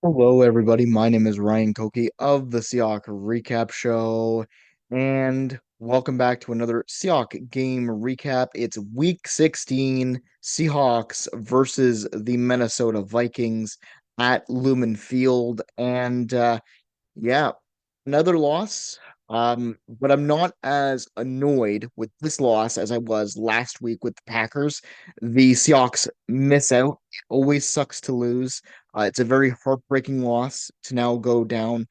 Hello, everybody. My name is Ryan Koki of the Seahawk Recap Show, and welcome back to another Seahawk game recap. It's Week 16, Seahawks versus the Minnesota Vikings at Lumen Field, and yeah, another loss. But I'm not as annoyed with this loss as I was last week with the Packers. The Seahawks miss out. It always sucks to lose. It's a very heartbreaking loss to now go down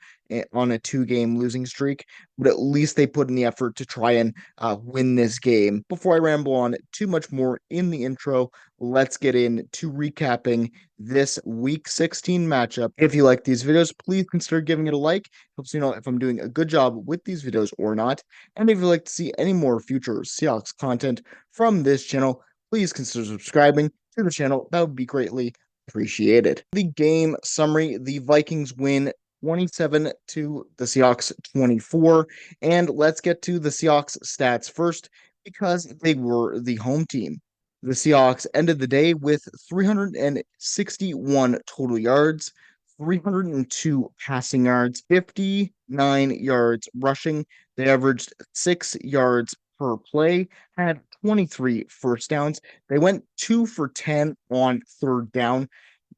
on a two-game losing streak, but at least they put in the effort to try and win this game. Before I ramble on too much more in the intro, let's get into recapping this Week 16 matchup. If you like these videos, please consider giving it a like. Helps you know if I'm doing a good job with these videos or not. And if you'd like to see any more future Seahawks content from this channel, please consider subscribing to the channel. That would be greatly appreciated. The game summary, the Vikings win 27 to the Seahawks 24. And let's get to the Seahawks stats first because they were the home team. The Seahawks ended the day with 361 total yards, 302 passing yards, 59 yards rushing. They averaged 6 yards per play, had 23 first downs. They went 2 for 10 on third down.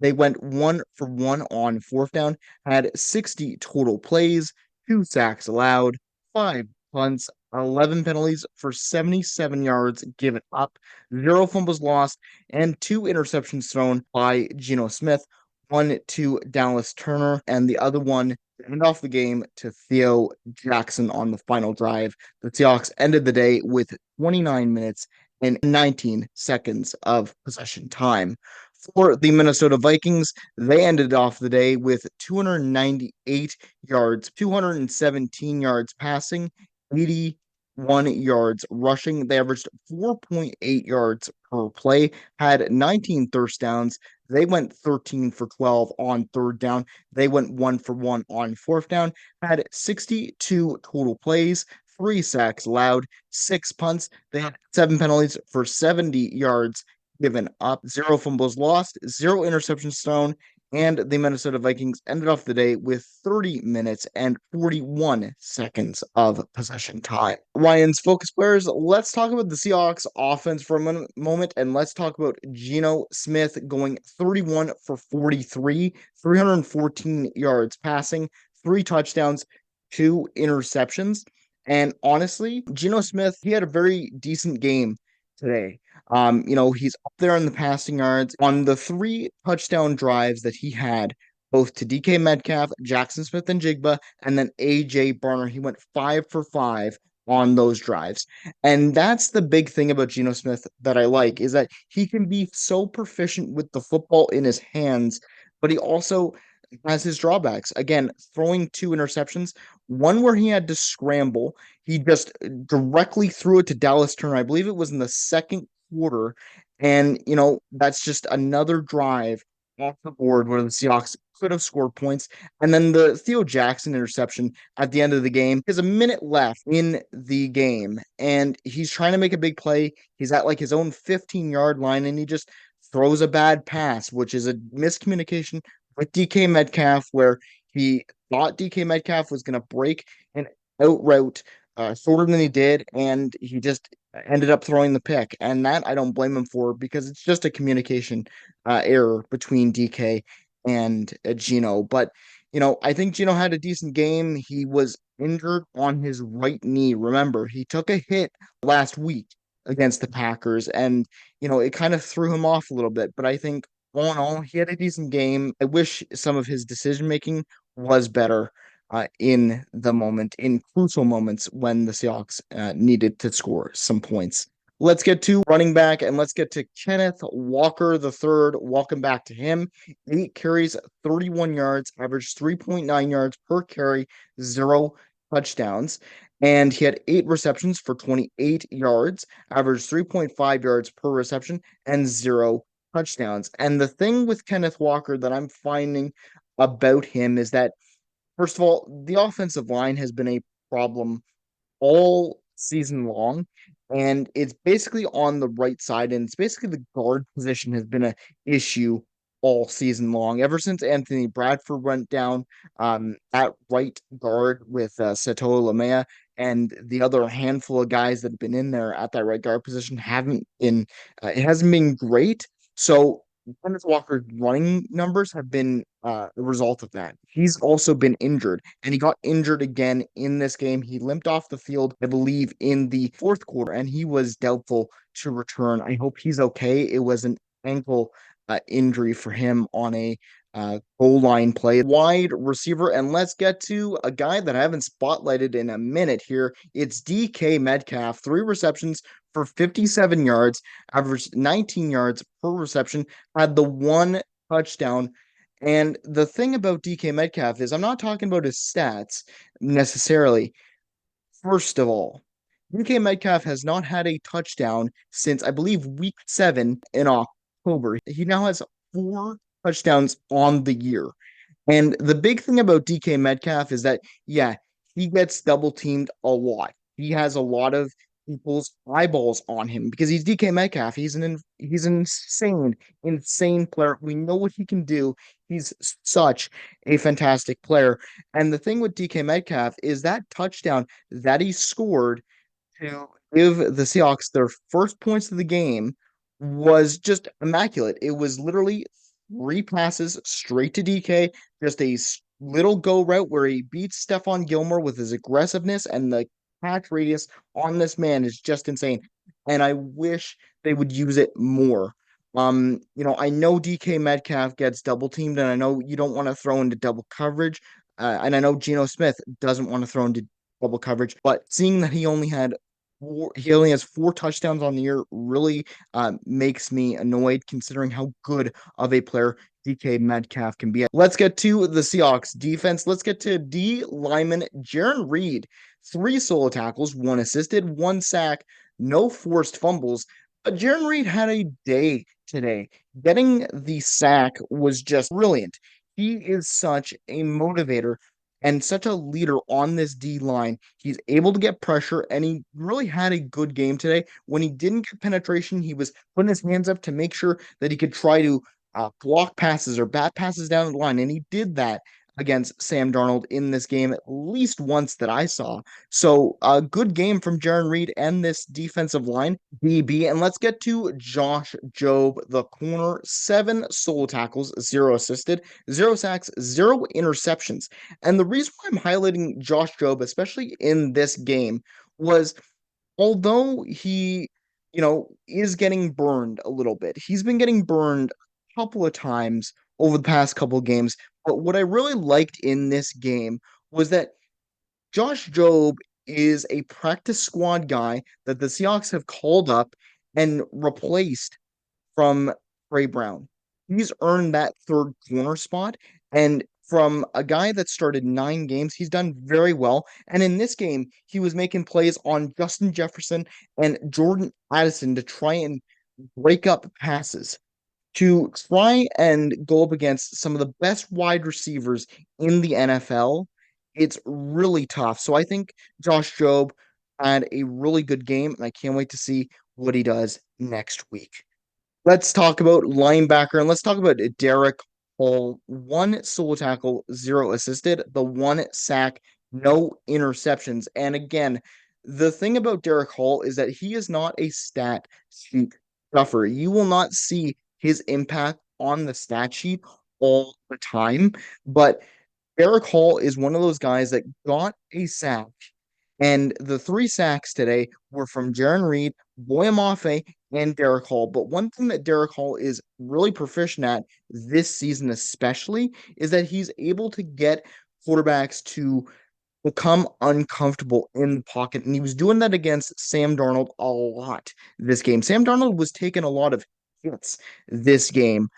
They went 1 for 1 on fourth down, had 60 total plays, 2 sacks allowed, 5 punts, 11 penalties for 77 yards given up, 0 fumbles lost, and 2 interceptions thrown by Geno Smith, one to Dallas Turner, and the other one to end off the game to Theo Jackson on the final drive. The Seahawks ended the day with 29 minutes and 19 seconds of possession time. For the Minnesota Vikings, they ended off the day with 298 yards, 217 yards passing, 81 yards rushing. They averaged 4.8 yards per play, had 19 thirst downs. They went 13 for 12 on third down. They went 1 for 1 on fourth down, had 62 total plays, 3 sacks allowed, 6 punts. They had 7 penalties for 70 yards given up, 0 fumbles lost, 0 interceptions thrown, and the Minnesota Vikings ended off the day with 30 minutes and 41 seconds of possession time. Ryan's focus players, let's talk about the Seahawks offense for a moment, and let's talk about Geno Smith going 31 for 43, 314 yards passing, 3 touchdowns, 2 interceptions. And honestly, Geno Smith, he had a very decent game today. He's up there in the passing yards on the 3 touchdown drives that he had, both to DK Metcalf, Jackson Smith and Jigba, and then AJ Barner. He went 5 for 5 on those drives. And that's the big thing about Geno Smith that I like is that he can be so proficient with the football in his hands, but he also has his drawbacks. Again, throwing 2 interceptions, one where he had to scramble. He just directly threw it to Dallas Turner. I believe it was in the second quarter. And, that's just another drive off the board where the Seahawks could have scored points. And then the Theo Jackson interception at the end of the game. There's a minute left in the game, and he's trying to make a big play. He's at like his own 15-yard line, and he just throws a bad pass, which is a miscommunication with DK Metcalf, where he thought DK Metcalf was going to break an out route shorter than he did, and he just ended up throwing the pick. And that I don't blame him for because it's just a communication error between DK and Geno. But, I think Geno had a decent game. He was injured on his right knee. Remember, he took a hit last week against the Packers, and, it kind of threw him off a little bit. But I think all in all, he had a decent game. I wish some of his decision making was better in the moment, in crucial moments when the Seahawks needed to score some points. Let's get to running back and let's get to Kenneth Walker the third. Welcome back to him. 8 carries, 31 yards, averaged 3.9 yards per carry, 0 touchdowns. And he had 8 receptions for 28 yards, averaged 3.5 yards per reception, and 0 touchdowns. And the thing with Kenneth Walker that I'm finding about him is that, first of all, the offensive line has been a problem all season long, and it's basically on the right side, and it's basically the guard position has been an issue all season long. Ever since Anthony Bradford went down, at right guard with Setoa Lamea and the other handful of guys that have been in there at that right guard position haven't been, it hasn't been great. So Kenneth Walker's running numbers have been a result of that. He's also been injured, and he got injured again in this game. He limped off the field, I believe, in the fourth quarter, and he was doubtful to return. I hope he's okay. It was an ankle injury for him on a goal line play. Wide receiver, and let's get to a guy that I haven't spotlighted in a minute here. It's DK Metcalf, 3 receptions for 57 yards, averaged 19 yards per reception, had the one touchdown. And the thing about DK Metcalf is I'm not talking about his stats necessarily. First of all, DK Metcalf has not had a touchdown since I believe week 7 in October. He now has 4 touchdowns on the year. And the big thing about DK Metcalf is that, yeah, he gets double teamed a lot. He has a lot of people's eyeballs on him because he's DK Metcalf. He's an insane player. We know what he can do. He's such a fantastic player. And the thing with DK Metcalf is that touchdown that he scored to give the Seahawks their first points of the game was just immaculate. It was literally 3 passes straight to DK, just a little go route where he beats Stephon Gilmore with his aggressiveness, and the catch radius on this man is just insane. And I wish they would use it more. I know DK Metcalf gets double teamed, and I know you don't want to throw into double coverage. And I know Geno Smith doesn't want to throw into double coverage, but seeing that he only has 4 touchdowns on the year really makes me annoyed considering how good of a player DK Metcalf can be. Let's get to the Seahawks defense. Let's get to D lineman Jarran Reed. 3 solo tackles, 1 assisted, 1 sack, no forced fumbles. But Jarran Reed had a day today. Getting the sack was just brilliant. He is such a motivator and such a leader on this D line. He's able to get pressure, and he really had a good game today. When he didn't get penetration, he was putting his hands up to make sure that he could try to block passes or bat passes down the line, and he did that against Sam Darnold in this game at least once that I saw. So a good game from Jarran Reed and this defensive line, DB. And let's get to Josh Jobe, the corner. 7 solo tackles, 0 assisted, 0 sacks, 0 interceptions. And the reason why I'm highlighting Josh Jobe, especially in this game, was although he, is getting burned a little bit, he's been getting burned a couple of times over the past couple of games. But what I really liked in this game was that Josh Jobe is a practice squad guy that the Seahawks have called up and replaced from Trey Brown. He's earned that third corner spot. And from a guy that started 9 games, he's done very well. And in this game, he was making plays on Justin Jefferson and Jordan Addison to try and break up passes, to try and go up against some of the best wide receivers in the NFL. It's really tough. So I think Josh Jobe had a really good game, and I can't wait to see what he does next week. Let's talk about linebacker, and let's talk about Derek Hall. 1 solo tackle, 0 assisted, the 1 sack, no interceptions. And again, the thing about Derek Hall is that he is not a stat sheet stuffer. You will not see his impact on the stat sheet all the time, but Derek Hall is one of those guys that got a sack, and the 3 sacks today were from Jarran Reed, Boye Mafe, and Derek Hall. But one thing that Derek Hall is really proficient at this season, especially, is that he's able to get quarterbacks to become uncomfortable in the pocket. And he was doing that against Sam Darnold a lot this game. Sam Darnold was taking a lot of hits this game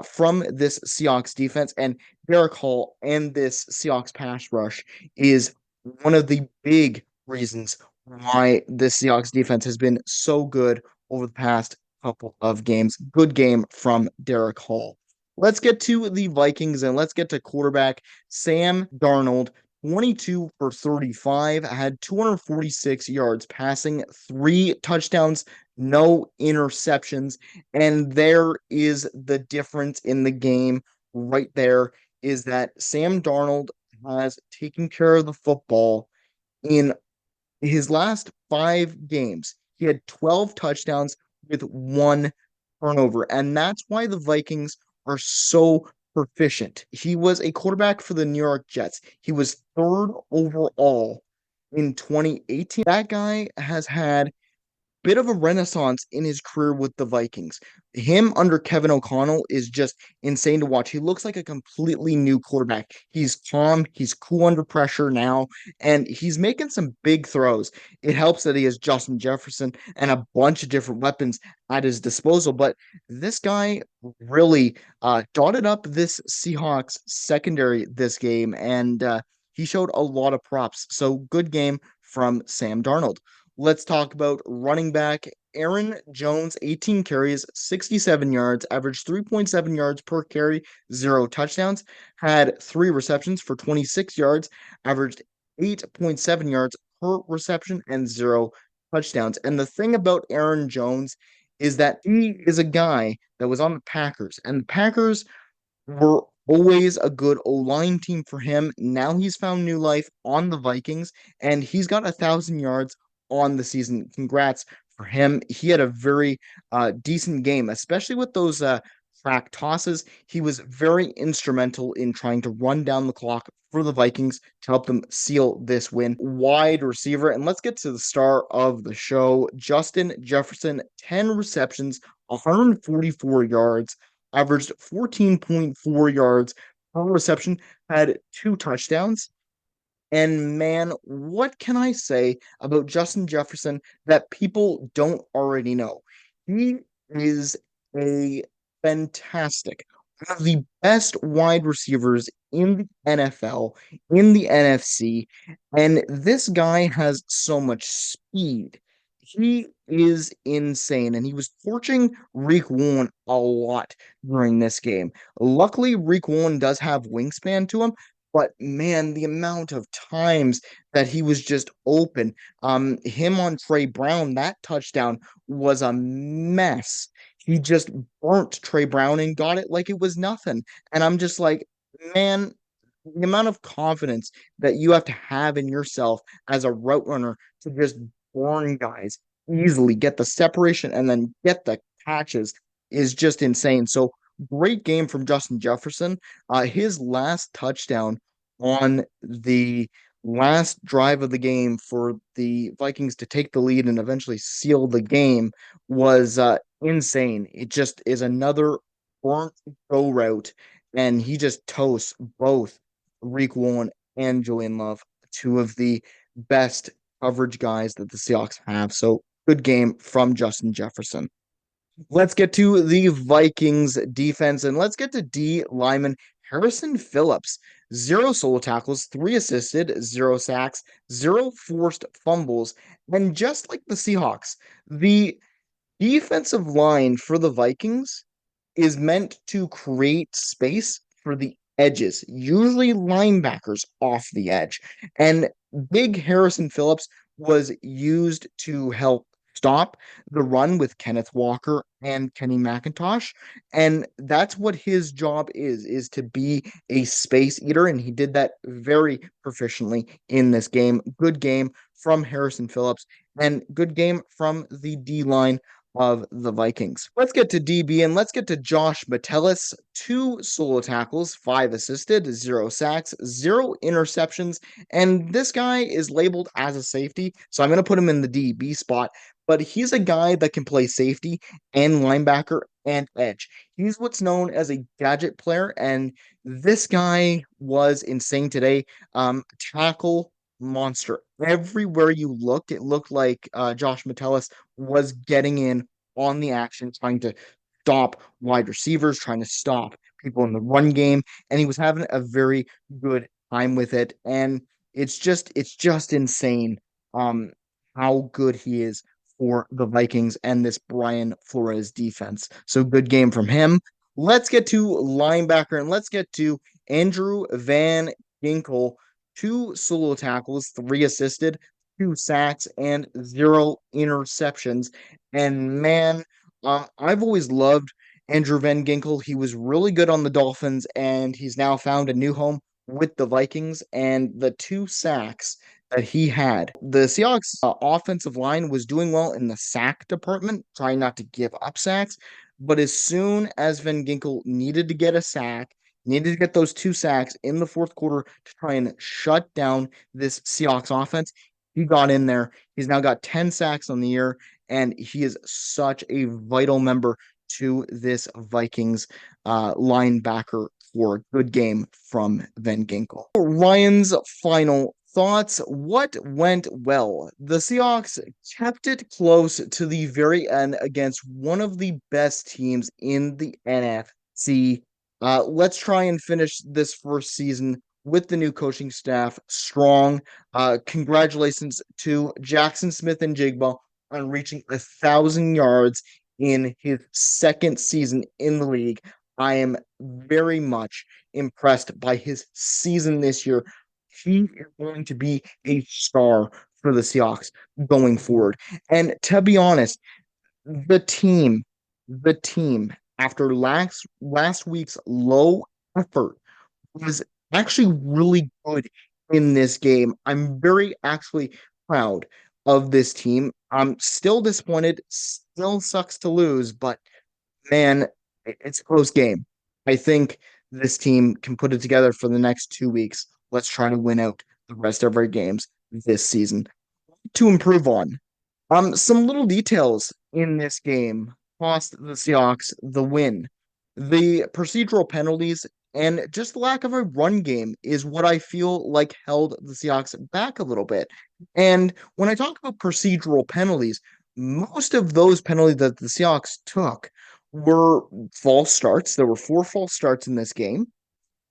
from this Seahawks defense. And Derek Hall and this Seahawks pass rush is one of the big reasons why the Seahawks defense has been so good over the past couple of games. Good game from Derek Hall. Let's get to the Vikings and let's get to quarterback Sam Darnold. 22 for 35, had 246 yards passing, three touchdowns, no interceptions. And there is the difference in the game right there is that Sam Darnold has taken care of the football in his last five games. He had 12 touchdowns with one turnover. And that's why the Vikings are so proficient. He was a quarterback for the New York Jets. He was third overall in 2018. That guy has had bit of a renaissance in his career with the Vikings. Him under Kevin O'Connell is just insane to watch. He looks like a completely new quarterback. He's calm, he's cool under pressure now, and he's making some big throws. It helps that he has Justin Jefferson and a bunch of different weapons at his disposal, but this guy really dotted up this Seahawks secondary this game, and he showed a lot of props. So good game from Sam Darnold. Let's talk about running back Aaron Jones, 18 carries, 67 yards, averaged 3.7 yards per carry, zero touchdowns, had three receptions for 26 yards, averaged 8.7 yards per reception, and zero touchdowns. And the thing about Aaron Jones is that he is a guy that was on the Packers, and the Packers were always a good O-line team for him. Now he's found new life on the Vikings, and he's got 1,000 yards on the season. Congrats for him. He had a very decent game, especially with those track tosses. He was very instrumental in trying to run down the clock for the Vikings to help them seal this win. Wide receiver, and let's get to the star of the show, Justin Jefferson, 10 receptions, 144 yards, averaged 14.4 yards per reception, had two touchdowns. And man, what can I say about Justin Jefferson that people don't already know? He is a fantastic, one of the best wide receivers in the NFL, in the NFC, and this guy has so much speed. He is insane, and he was torching Rick Warren a lot during this game. Luckily, Rick Warren does have wingspan to him, but man, the amount of times that he was just open, him on Trey Brown, that touchdown was a mess. He just burnt Trey Brown and got it like it was nothing. And I'm just like, man, the amount of confidence that you have to have in yourself as a route runner to just burn guys easily, get the separation, and then get the catches is just insane. So great game from Justin Jefferson. His last touchdown on the last drive of the game for the Vikings to take the lead and eventually seal the game was insane. It just is another burnt go route, and he just toasts both Reek Woolen and Julian Love, two of the best coverage guys that the Seahawks have. So good game from Justin Jefferson. Let's get to the Vikings defense and let's get to D lineman Harrison Phillips. Zero solo tackles, three assisted, zero sacks, zero forced fumbles. And just like the Seahawks, the defensive line for the Vikings is meant to create space for the edges, usually linebackers off the edge. And big Harrison Phillips was used to help stop the run with Kenneth Walker and Kenny McIntosh. And that's what his job is to be a space eater. And he did that very proficiently in this game. Good game from Harrison Phillips and good game from the D line of the Vikings. Let's get to DB and let's get to Josh Metellus. Two solo tackles, five assisted, zero sacks, zero interceptions. And this guy is labeled as a safety. So I'm going to put him in the DB spot. But he's a guy that can play safety and linebacker and edge. He's what's known as a gadget player. And this guy was insane today. Tackle monster. Everywhere you looked, it looked like Josh Metellus was getting in on the action, trying to stop wide receivers, trying to stop people in the run game, and he was having a very good time with it. And it's just insane how good he is for the Vikings and this Brian Flores defense. So good game from him. Let's get to linebacker and let's get to Andrew Van Ginkel. two solo tackles, three assisted, two sacks, and zero interceptions. And man, I've always loved Andrew Van Ginkel. He was really good on the Dolphins, and he's now found a new home with the Vikings. And the two sacks that he had, the Seahawks offensive line was doing well in the sack department, trying not to give up sacks. But as soon as Van Ginkel needed to get a sack, needed to get those two sacks in the fourth quarter to try and shut down this Seahawks offense, he got in there. He's now got 10 sacks on the year, and he is such a vital member to this Vikings linebacker for a good game from Van Ginkel. Ryan's final thoughts. What went well? The Seahawks kept it close to the very end against one of the best teams in the NFC. Let's try and finish this first season with the new coaching staff strong. Congratulations to Jackson Smith and Jigba on reaching 1,000 yards in his second season in the league. I am very much impressed by his season this year. He is going to be a star for the Seahawks going forward. And to be honest, the team, the team, after last week's low effort, was actually really good in this game. I'm very actually proud of this team. I'm still disappointed, still sucks to lose, but man, it's a close game. I think this team can put it together for the next 2 weeks. Let's try to win out the rest of our games this season to improve on. Some little details in this game cost the Seahawks the win. The procedural penalties and just the lack of a run game is what I feel like held the Seahawks back a little bit. And when I talk about procedural penalties, most of those penalties that the Seahawks took were false starts. There were four false starts in this game,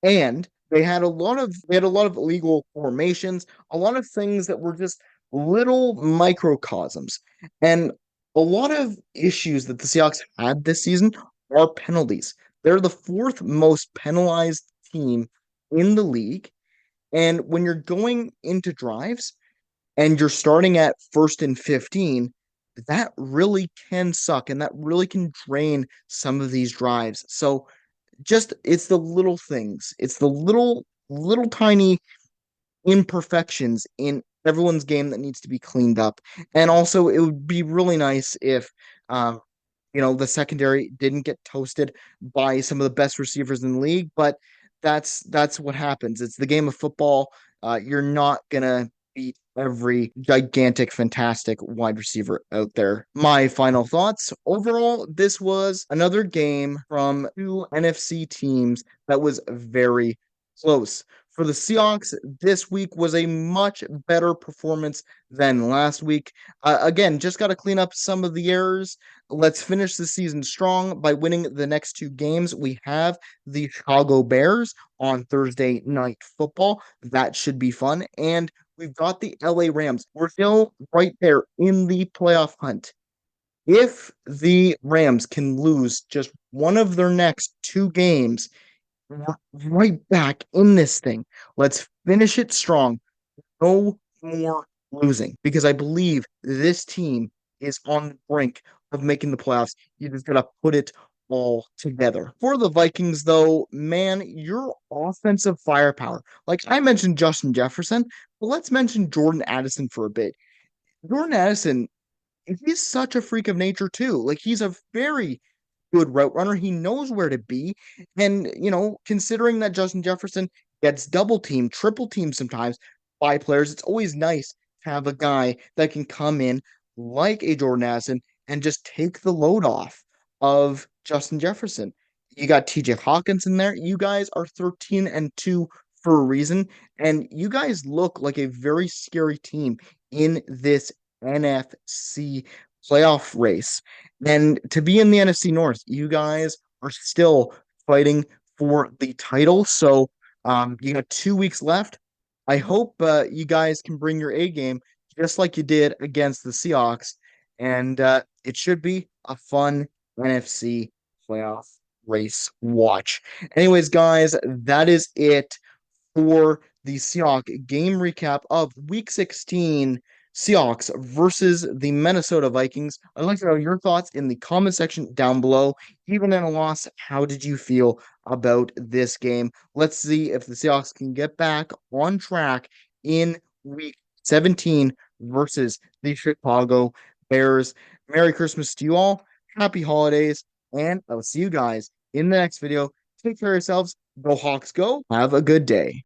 and they had a lot of illegal formations, a lot of things that were just little microcosms. And a lot of issues that the Seahawks had this season are penalties. They're the fourth most penalized team in the league. And when you're going into drives and you're starting at 1st and 15, that really can suck and that really can drain some of these drives. So just it's the little things. It's the little tiny imperfections in everyone's game that needs to be cleaned up. And also it would be really nice if the secondary didn't get toasted by some of the best receivers in the league, but that's what happens. It's the game of football. You're not gonna beat every gigantic, fantastic wide receiver out there. My final thoughts. Overall, this was another game from two NFC teams that was very close. For the Seahawks, this week was a much better performance than last week. Again, just got to clean up some of the errors. Let's finish the season strong by winning the next two games. We have the Chicago Bears on Thursday Night Football. That should be fun. And we've got the LA Rams. We're still right there in the playoff hunt. If the Rams can lose just one of their next two games, we're right back in this thing. Let's finish it strong. No more losing because I believe this team is on the brink of making the playoffs. You just got to put it all together. For the Vikings, though, man, your offensive firepower. Like I mentioned Justin Jefferson, but let's mention Jordan Addison for a bit. Jordan Addison, he's such a freak of nature, too. Like he's a very good route runner. He knows where to be. And, considering that Justin Jefferson gets double teamed, triple teamed sometimes by players, it's always nice to have a guy that can come in like a Jordan Addison and just take the load off of Justin Jefferson. You got TJ Hawkins in there. You guys are 13-2 for a reason. And you guys look like a very scary team in this NFC playoff race. And to be in the NFC North, you guys are still fighting for the title. So you got 2 weeks left. I hope you guys can bring your A game just like you did against the Seahawks. And it should be a fun NFC playoff race watch. Anyways, guys, that is it for the Seahawk game recap of Week 16, Seahawks versus the Minnesota Vikings. I'd like to know your thoughts in the comment section down below. Even in a loss, how did you feel about this game? Let's see if the Seahawks can get back on track in Week 17 versus the Chicago Bears. Merry Christmas to you all. Happy holidays. And I'll see you guys in the next video. Take care of yourselves. Go Hawks go. Have a good day.